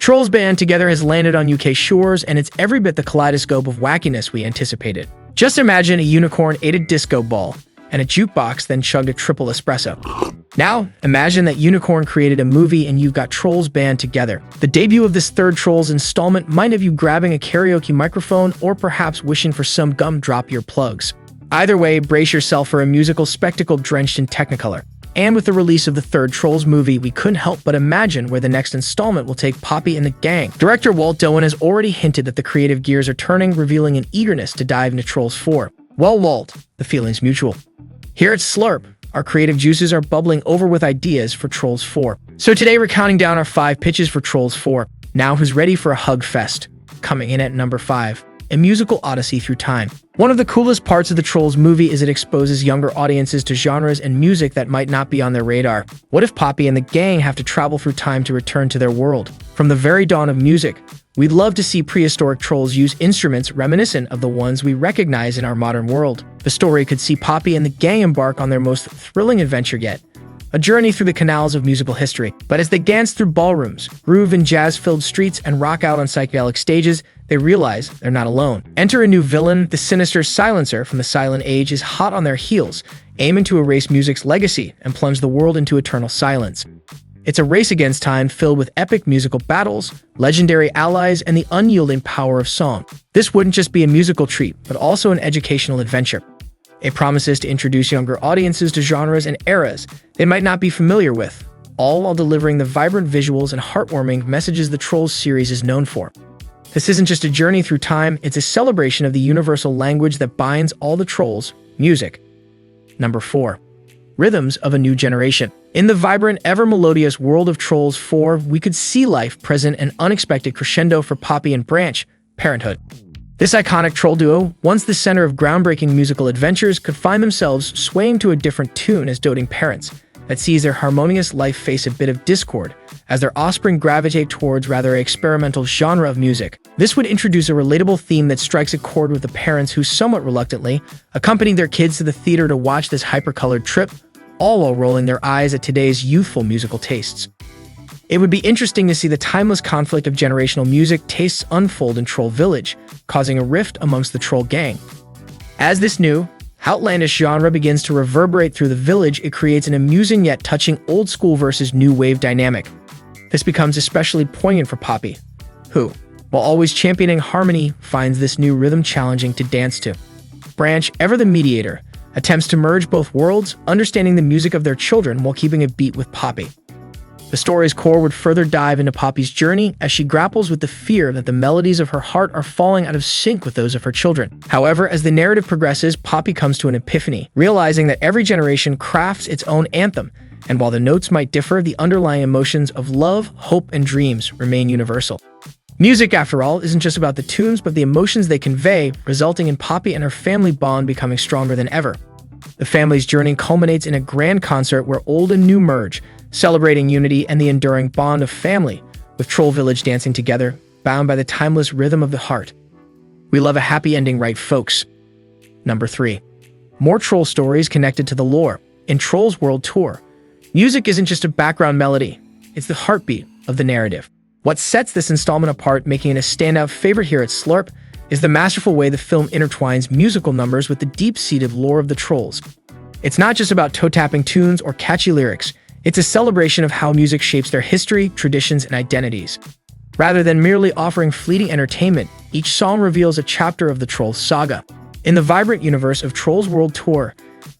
Trolls Band Together has landed on UK shores, and it's every bit the kaleidoscope of wackiness we anticipated. Just imagine a unicorn ate a disco ball, and a jukebox then chugged a triple espresso. Now, imagine that unicorn created a movie and you've got Trolls Band Together. The debut of this third Trolls installment might have you grabbing a karaoke microphone or perhaps wishing for some gumdrop earplugs. Either way, brace yourself for a musical spectacle drenched in Technicolor. And with the release of the third Trolls movie, we couldn't help but imagine where the next installment will take Poppy and the gang. Director Walt Doan has already hinted that the creative gears are turning, revealing an eagerness to dive into Trolls 4. Well, Walt, the feeling's mutual. Here at SLUURP, our creative juices are bubbling over with ideas for Trolls 4. So today we're counting down our 5 pitches for Trolls 4. Now who's ready for a hug fest? Coming in at number 5. A musical odyssey through time. One of the coolest parts of the Trolls movie is it exposes younger audiences to genres and music that might not be on their radar. What if Poppy and the gang have to travel through time to return to their world? From the very dawn of music, we'd love to see prehistoric trolls use instruments reminiscent of the ones we recognize in our modern world. The story could see Poppy and the gang embark on their most thrilling adventure yet, a journey through the canals of musical history. But as they dance through ballrooms, groove in jazz-filled streets, and rock out on psychedelic stages, they realize they're not alone. Enter a new villain. The sinister Silencer from the Silent Age is hot on their heels, aiming to erase music's legacy and plunge the world into eternal silence. It's a race against time filled with epic musical battles, legendary allies, and the unyielding power of song. This wouldn't just be a musical treat, but also an educational adventure. It promises to introduce younger audiences to genres and eras they might not be familiar with, all while delivering the vibrant visuals and heartwarming messages the Trolls series is known for. This isn't just a journey through time, it's a celebration of the universal language that binds all the Trolls, music. Number 4. Rhythms of a New Generation. In the vibrant, ever-melodious world of Trolls 4, we could see life present an unexpected crescendo for Poppy and Branch, Parenthood. This iconic troll duo, once the center of groundbreaking musical adventures, could find themselves swaying to a different tune as doting parents that sees their harmonious life face a bit of discord as their offspring gravitate towards rather experimental genre of music. This would introduce a relatable theme that strikes a chord with the parents who somewhat reluctantly accompany their kids to the theater to watch this hyper-colored trip, all while rolling their eyes at today's youthful musical tastes. It would be interesting to see the timeless conflict of generational music tastes unfold in Troll Village, causing a rift amongst the Troll gang. As this new, outlandish genre begins to reverberate through the village, it creates an amusing yet touching old-school versus new wave dynamic. This becomes especially poignant for Poppy, who, while always championing harmony, finds this new rhythm challenging to dance to. Branch, ever the mediator, attempts to merge both worlds, understanding the music of their children while keeping a beat with Poppy. The story's core would further dive into Poppy's journey as she grapples with the fear that the melodies of her heart are falling out of sync with those of her children. However, as the narrative progresses, Poppy comes to an epiphany, realizing that every generation crafts its own anthem, and while the notes might differ, the underlying emotions of love, hope, and dreams remain universal. Music, after all, isn't just about the tunes, but the emotions they convey, resulting in Poppy and her family bond becoming stronger than ever. The family's journey culminates in a grand concert where old and new merge, celebrating unity and the enduring bond of family, with Troll Village dancing together, bound by the timeless rhythm of the heart. We love a happy ending, right, folks? Number 3. More troll stories connected to the lore. In Trolls World Tour, music isn't just a background melody, it's the heartbeat of the narrative. What sets this installment apart, making it a standout favorite here at SLUURP, is the masterful way the film intertwines musical numbers with the deep-seated lore of the Trolls. It's not just about toe-tapping tunes or catchy lyrics, it's a celebration of how music shapes their history, traditions, and identities. Rather than merely offering fleeting entertainment, each song reveals a chapter of the Trolls saga. In the vibrant universe of Trolls World Tour,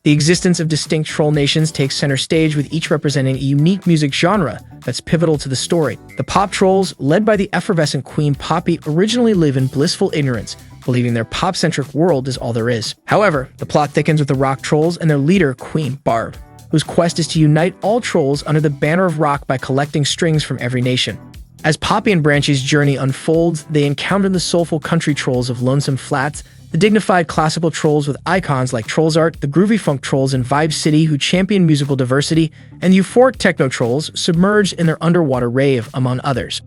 the existence of distinct troll nations takes center stage, with each representing a unique music genre that's pivotal to the story. The pop trolls, led by the effervescent Queen Poppy, originally live in blissful ignorance, believing their pop-centric world is all there is. However, the plot thickens with the rock trolls and their leader, Queen Barb, whose quest is to unite all trolls under the banner of rock by collecting strings from every nation. As Poppy and Branch's journey unfolds, they encounter the soulful country trolls of Lonesome Flats, the dignified classical trolls with icons like Trolls Art, the groovy funk trolls in Vibe City who champion musical diversity, and the euphoric techno trolls submerged in their underwater rave, among others.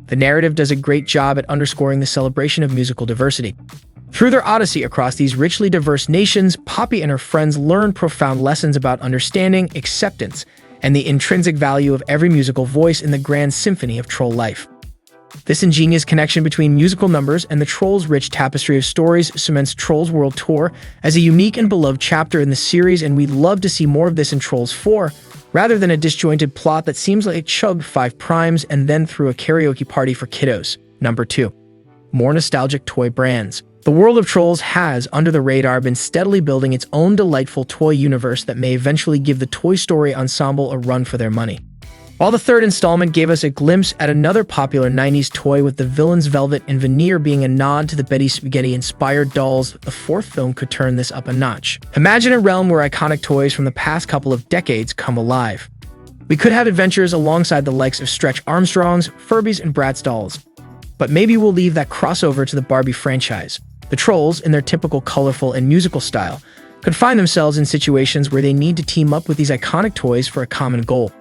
The narrative does a great job at underscoring the celebration of musical diversity. Through their odyssey across these richly diverse nations, Poppy and her friends learn profound lessons about understanding, acceptance, and the intrinsic value of every musical voice in the grand symphony of troll life. This ingenious connection between musical numbers and the Trolls' rich tapestry of stories cements Trolls World Tour as a unique and beloved chapter in the series, and we'd love to see more of this in Trolls 4, rather than a disjointed plot that seems like it chugged 5 primes and then threw a karaoke party for kiddos. Number 2. More nostalgic toy brands. The world of Trolls has, under the radar, been steadily building its own delightful toy universe that may eventually give the Toy Story ensemble a run for their money. While the third installment gave us a glimpse at another popular 90s toy, with the villain's velvet and veneer being a nod to the Betty Spaghetti-inspired dolls, the fourth film could turn this up a notch. Imagine a realm where iconic toys from the past couple of decades come alive. We could have adventures alongside the likes of Stretch Armstrongs, Furbies, and Bratz dolls. But maybe we'll leave that crossover to the Barbie franchise. The Trolls, in their typical colorful and musical style, could find themselves in situations where they need to team up with these iconic toys for a common goal.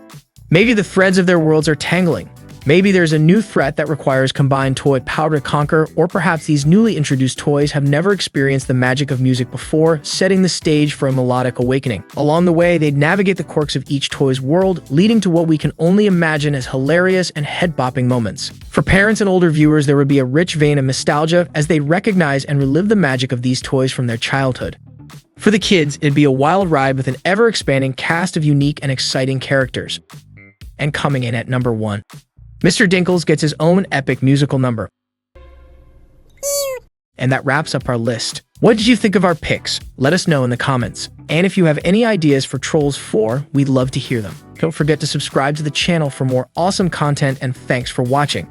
Maybe the threads of their worlds are tangling. Maybe there's a new threat that requires combined toy power to conquer, or perhaps these newly introduced toys have never experienced the magic of music before, setting the stage for a melodic awakening. Along the way, they'd navigate the quirks of each toy's world, leading to what we can only imagine as hilarious and head-bopping moments. For parents and older viewers, there would be a rich vein of nostalgia as they recognize and relive the magic of these toys from their childhood. For the kids, it'd be a wild ride with an ever-expanding cast of unique and exciting characters. And coming in at number 1, Mr. Dinkles gets his own epic musical number. And that wraps up our list. What did you think of our picks? Let us know in the comments. And if you have any ideas for Trolls 4, we'd love to hear them. Don't forget to subscribe to the channel for more awesome content, and thanks for watching.